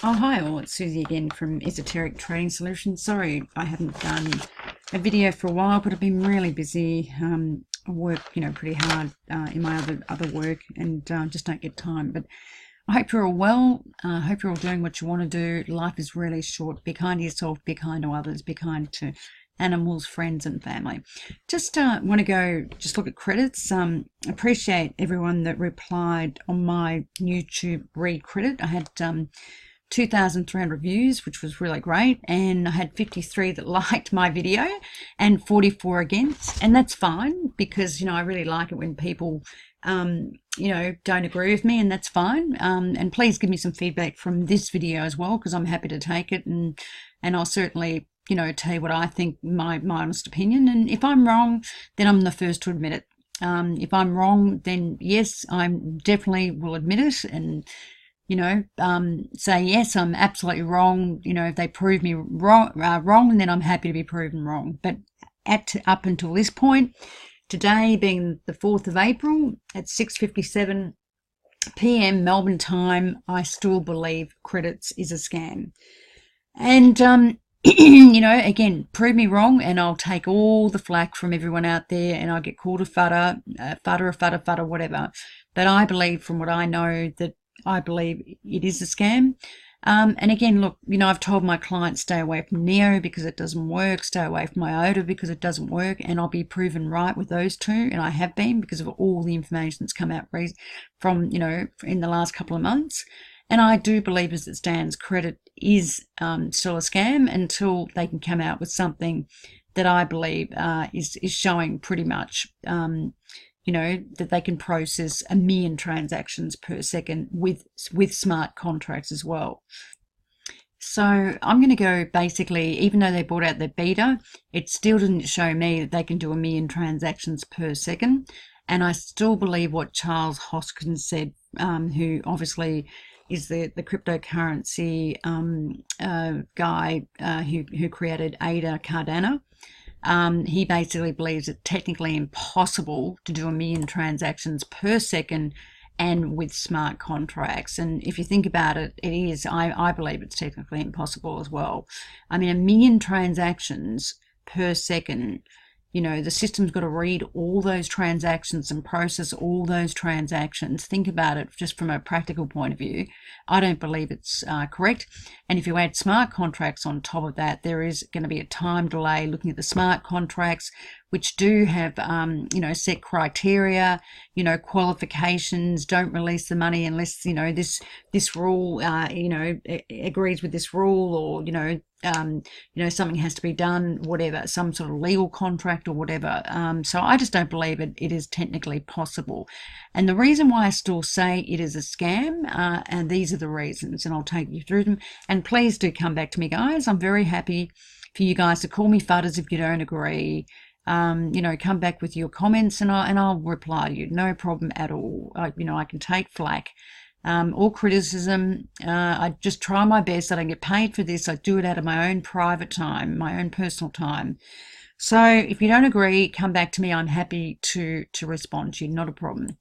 Oh, hi all, it's Susie again from Esoteric Trading Solutions. Sorry I haven't done a video for a while, but I've been really busy. I work, pretty hard in my other work and just don't get time. But I hope you're all well. I hope you're all doing what you want to do. Life is really short. Be kind to yourself, be kind to others, be kind to animals, friends and family. Just want to go just look at credits. Appreciate everyone that replied on my YouTube read credit. I had 2,300 views, which was really great, and I had 53 that liked my video and 44 against, and that's fine because I really like it when people don't agree with me, and that's fine. And please give me some feedback from this video as well, because I'm happy to take it, and I'll certainly tell you what I think, my honest opinion. And if I'm wrong, then I'm the first to admit it. If I'm wrong, then yes, I definitely will admit it and say, yes, I'm absolutely wrong. If they prove me wrong, then I'm happy to be proven wrong. But up until this point, today being the 4th of April at 6:57 p.m. Melbourne time, I still believe credits is a scam. And, again, prove me wrong and I'll take all the flack from everyone out there and I'll get called a futter, whatever. But I believe, from what I know, that I believe it is a scam. And again, look, I've told my clients stay away from Neo because it doesn't work, stay away from IOTA because it doesn't work, and I'll be proven right with those two, and I have been because of all the information that's come out from, in the last couple of months. And I do believe, as it stands, credit is still a scam until they can come out with something that I believe is showing pretty much that they can process 1 million transactions per second with smart contracts as well. So I'm going to go, basically, even though they brought out the beta, it still didn't show me that they can do 1 million transactions per second. And I still believe what Charles Hoskins said, who obviously is the cryptocurrency guy who created ADA Cardano. He basically believes it's technically impossible to do 1 million transactions per second and with smart contracts. And if you think about it, it is. I believe it's technically impossible as well. I mean, 1 million transactions per second, the system's got to read all those transactions and process all those transactions. Think about it just from a practical point of view. I don't believe it's correct. And if you add smart contracts on top of that, there is going to be a time delay looking at the smart contracts, which do have, set criteria, qualifications. Don't release the money unless, this rule, agrees with this rule, or, something has to be done, whatever, some sort of legal contract or whatever. So I just don't believe it is technically possible. And the reason why I still say it is a scam, and these are the reasons, and I'll take you through them. And please do come back to me, guys. I'm very happy for you guys to call me fudders if you don't agree. Come back with your comments and I'll reply to you. No problem at all. I can take flack. Or criticism. I just try my best. I don't get paid for this. I do it out of my own private time, my own personal time. So if you don't agree, come back to me. I'm happy to respond to you. Not a problem.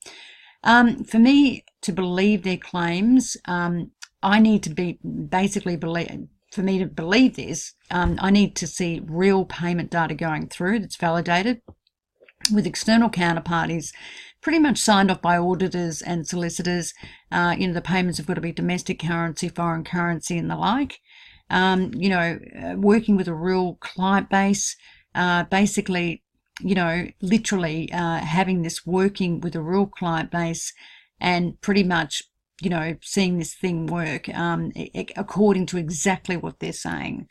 For me to believe their claims, I need to be basically believe. For me to believe this, I need to see real payment data going through that's validated with external counterparties, pretty much signed off by auditors and solicitors. The payments have got to be domestic currency, foreign currency, and the like. Working with a real client base, basically, literally having this working with a real client base and pretty much, seeing this thing work according to exactly what they're saying.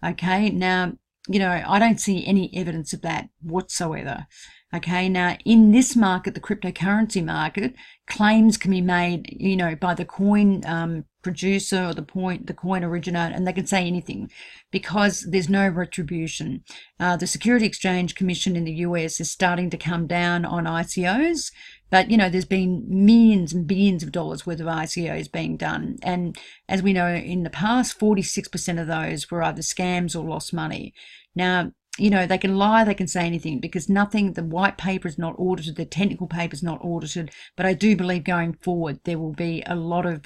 Okay, now, I don't see any evidence of that whatsoever. Okay, now in this market, the cryptocurrency market, claims can be made, by the coin producer or the coin originator, and they can say anything because there's no retribution. The Security Exchange Commission in the US is starting to come down on ICOs, but there's been millions and billions of dollars worth of ICOs being done, and as we know, in the past, 46% of those were either scams or lost money. Now, they can lie, they can say anything, because nothing, the white paper is not audited, the technical paper is not audited. But I do believe going forward, there will be a lot of,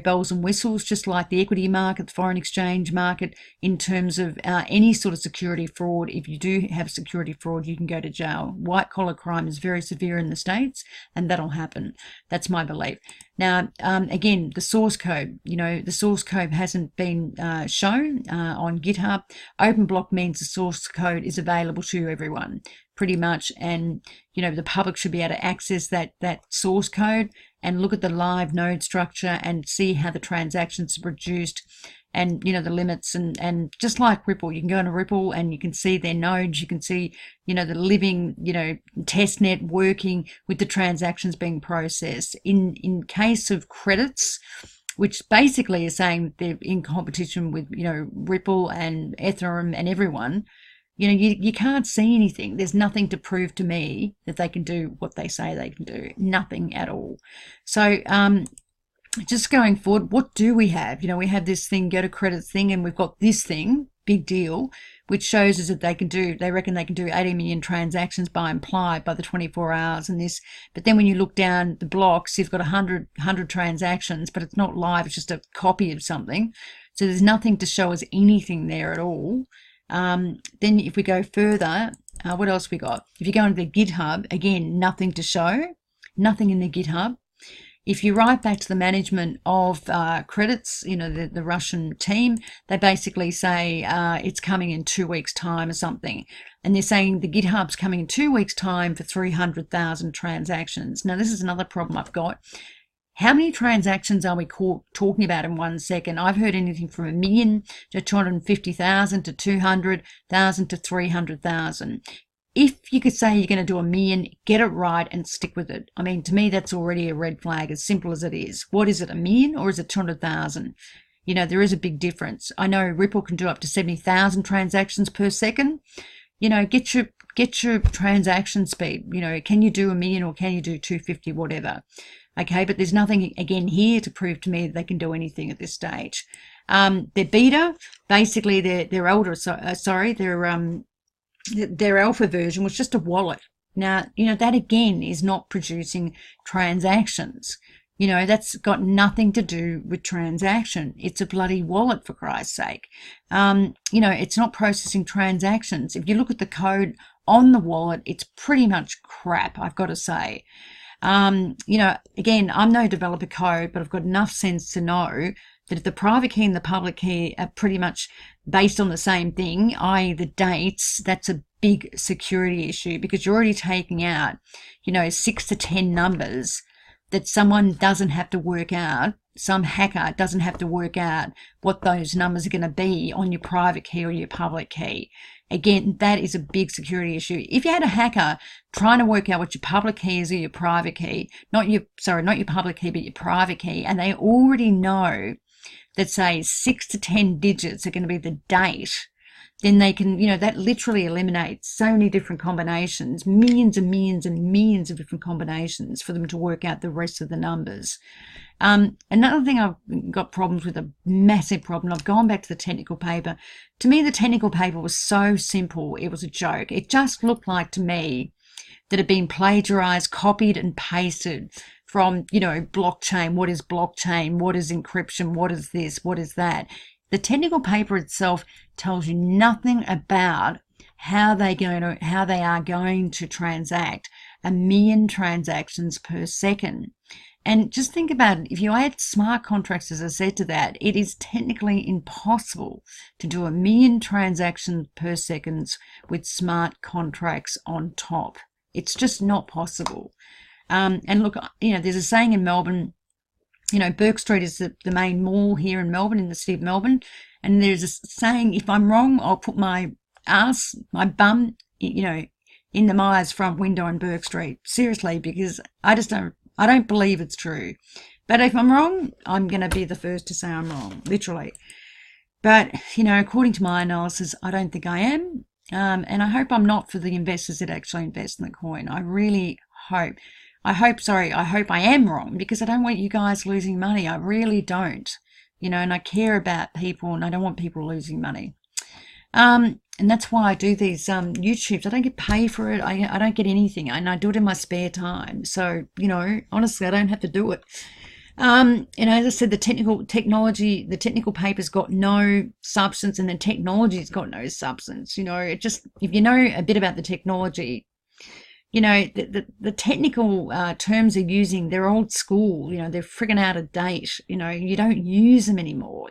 bells and whistles, just like the equity market, the foreign exchange market, in terms of any sort of security fraud. If you do have security fraud, you can go to jail. White collar crime is very severe in the States, and that'll happen. That's my belief. Now, again, the source code, the source code hasn't been shown on GitHub. Open block means the source code is available to everyone, pretty much, and the public should be able to access that source code and look at the live node structure and see how the transactions are produced, and the limits, and just like Ripple, you can go into Ripple and you can see their nodes, you can see the living test net working with the transactions being processed. In case of credits, which basically is saying they're in competition with Ripple and Ethereum and everyone, you can't see anything. There's nothing to prove to me that they can do what they say they can do. Nothing at all. So just going forward, what do we have? We have this thing, go to credits thing, and we've got this thing, big deal, which shows us that they reckon they can do 80 million transactions by implied by the 24 hours and this. But then when you look down the blocks, you've got 100 transactions, but it's not live, it's just a copy of something. So there's nothing to show us anything there at all. Then if we go further, what else we got? If you go into the GitHub, again, nothing to show, nothing in the GitHub. If you write back to the management of credits, the Russian team, they basically say it's coming in 2 weeks' time or something. And they're saying the GitHub's coming in 2 weeks' time for 300,000 transactions. Now, this is another problem I've got. How many transactions are we talking about in 1 second? I've heard anything from 1 million to 250,000 to 200,000 to 300,000. If you could say you're going to do 1 million, get it right and stick with it. I mean, to me, that's already a red flag, as simple as it is. What is it, 1 million or is it 200,000? There is a big difference. I know Ripple can do up to 70,000 transactions per second. Get your transaction speed. Can you do 1 million or can you do 250, whatever? Okay, but there's nothing, again, here to prove to me that they can do anything at this stage. Their beta, basically their alpha version was just a wallet. Now, that again is not producing transactions. That's got nothing to do with transaction. It's a bloody wallet, for Christ's sake. It's not processing transactions. If you look at the code on the wallet, it's pretty much crap, I've got to say. Again, I'm no developer code, but I've got enough sense to know that if the private key and the public key are pretty much based on the same thing, i.e. the dates, that's a big security issue, because you're already taking out, 6 to 10 numbers that someone doesn't have to work out. Some hacker doesn't have to work out what those numbers are going to be on your private key or your public key. Again, that is a big security issue. If you had a hacker trying to work out what your public key is or your private key, not your public key, but your private key, and they already know that, say, 6 to 10 digits are going to be the date, then they can, that literally eliminates so many different combinations, millions and millions and millions of different combinations for them to work out the rest of the numbers. Another thing I've got problems with, a massive problem, I've gone back to the technical paper. To me, the technical paper was so simple, it was a joke. It just looked like to me that had been plagiarized, copied and pasted from, blockchain. What is blockchain? What is encryption? What is this? What is that? The technical paper itself tells you nothing about how they are going to transact 1 million transactions per second. And just think about it, if you add smart contracts, as I said, to that, it is technically impossible to do 1 million transactions per second with smart contracts on top. It's just not possible. And look, there's a saying in Melbourne, Bourke Street is the main mall here in Melbourne, in the city of Melbourne. And there's a saying, if I'm wrong, I'll put my bum, in the Myers front window in Bourke Street. Seriously, because I don't believe it's true. But if I'm wrong, I'm going to be the first to say I'm wrong, literally. But, according to my analysis, I don't think I am. And I hope I'm not, for the investors that actually invest in the coin. I really hope. I hope I am wrong, because I don't want you guys losing money. I really don't. And I care about people, and I don't want people losing money. And that's why I do these YouTubes. I don't get paid for it. I don't get anything, and I do it in my spare time. So, honestly, I don't have to do it. as I said, the technical paper's got no substance, and the technology's got no substance. It just, if you know a bit about the technology, the technical terms they're using, they're old school. They're friggin' out of date. You don't use them anymore.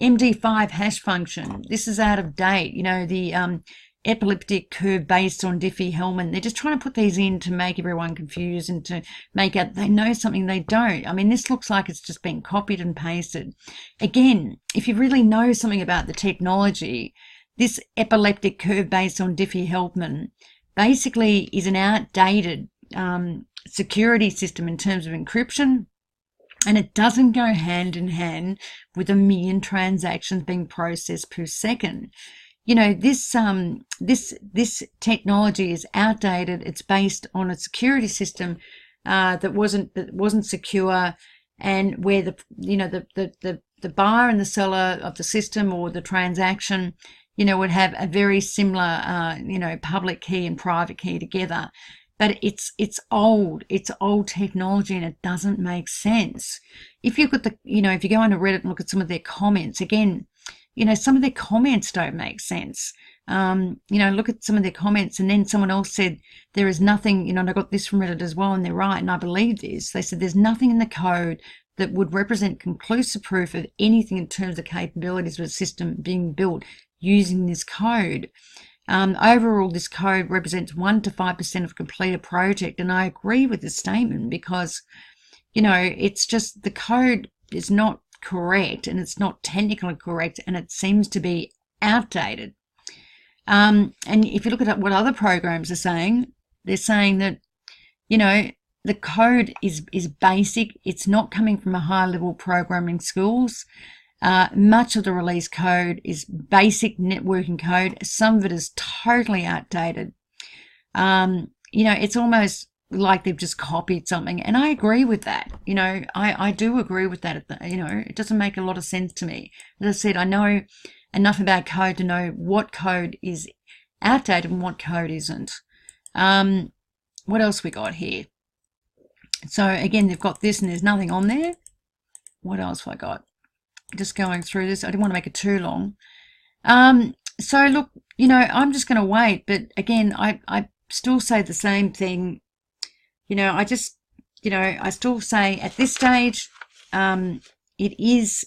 MD5 hash function, this is out of date. The epileptic curve based on Diffie-Hellman. They're just trying to put these in to make everyone confused and to make out they know something they don't. I mean, this looks like it's just been copied and pasted. Again, if you really know something about the technology, this epileptic curve based on Diffie-Hellman basically is an outdated security system in terms of encryption, and it doesn't go hand in hand with 1 million transactions being processed per second. This technology is outdated. It's based on a security system that wasn't secure, and where the buyer and the seller of the system or the transaction, would have a very similar public key and private key together. But it's old technology, and it doesn't make sense. If you look at if you go onto Reddit and look at some of their comments, again, some of their comments don't make sense. Look at some of their comments, and then someone else said there is nothing, and I got this from Reddit as well, and they're right, and I believe this. They said there's nothing in the code that would represent conclusive proof of anything in terms of capabilities of a system being built using this code. Overall, this code represents 1 to 5% of completed project, and I agree with this statement because, it's just the code is not correct, and it's not technically correct, and it seems to be outdated. And if you look at what other programs are saying, they're saying that, the code is basic. It's not coming from a high-level programming schools. Much of the release code is basic networking code. Some of it is totally outdated. It's almost like they've just copied something, and I agree with that. I do agree with that. It doesn't make a lot of sense to me. As I said, I know enough about code to know what code is outdated and what code isn't. What else we got here? So again, they've got this and there's nothing on there. What else have I got? Just going through this, I didn't want to make it too long. So look, I'm just going to wait, but again, I still say the same thing. I still say at this stage, it is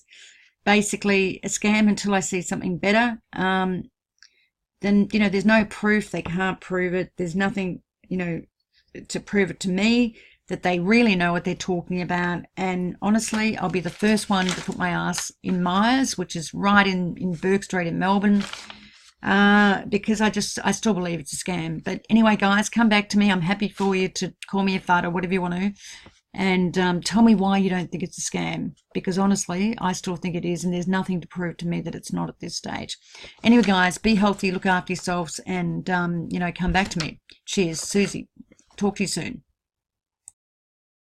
basically a scam until I see something better. Then, there's no proof. They can't prove it. There's nothing, to prove it to me that they really know what they're talking about. And honestly, I'll be the first one to put my ass in Myers, which is right in Burke Street in Melbourne, because I still believe it's a scam. But anyway, guys, come back to me. I'm happy for you to call me a fart or whatever you want to, and tell me why you don't think it's a scam, because honestly, I still think it is, and there's nothing to prove to me that it's not at this stage. Anyway, guys, be healthy, look after yourselves, and come back to me. Cheers, Susie. Talk to you soon.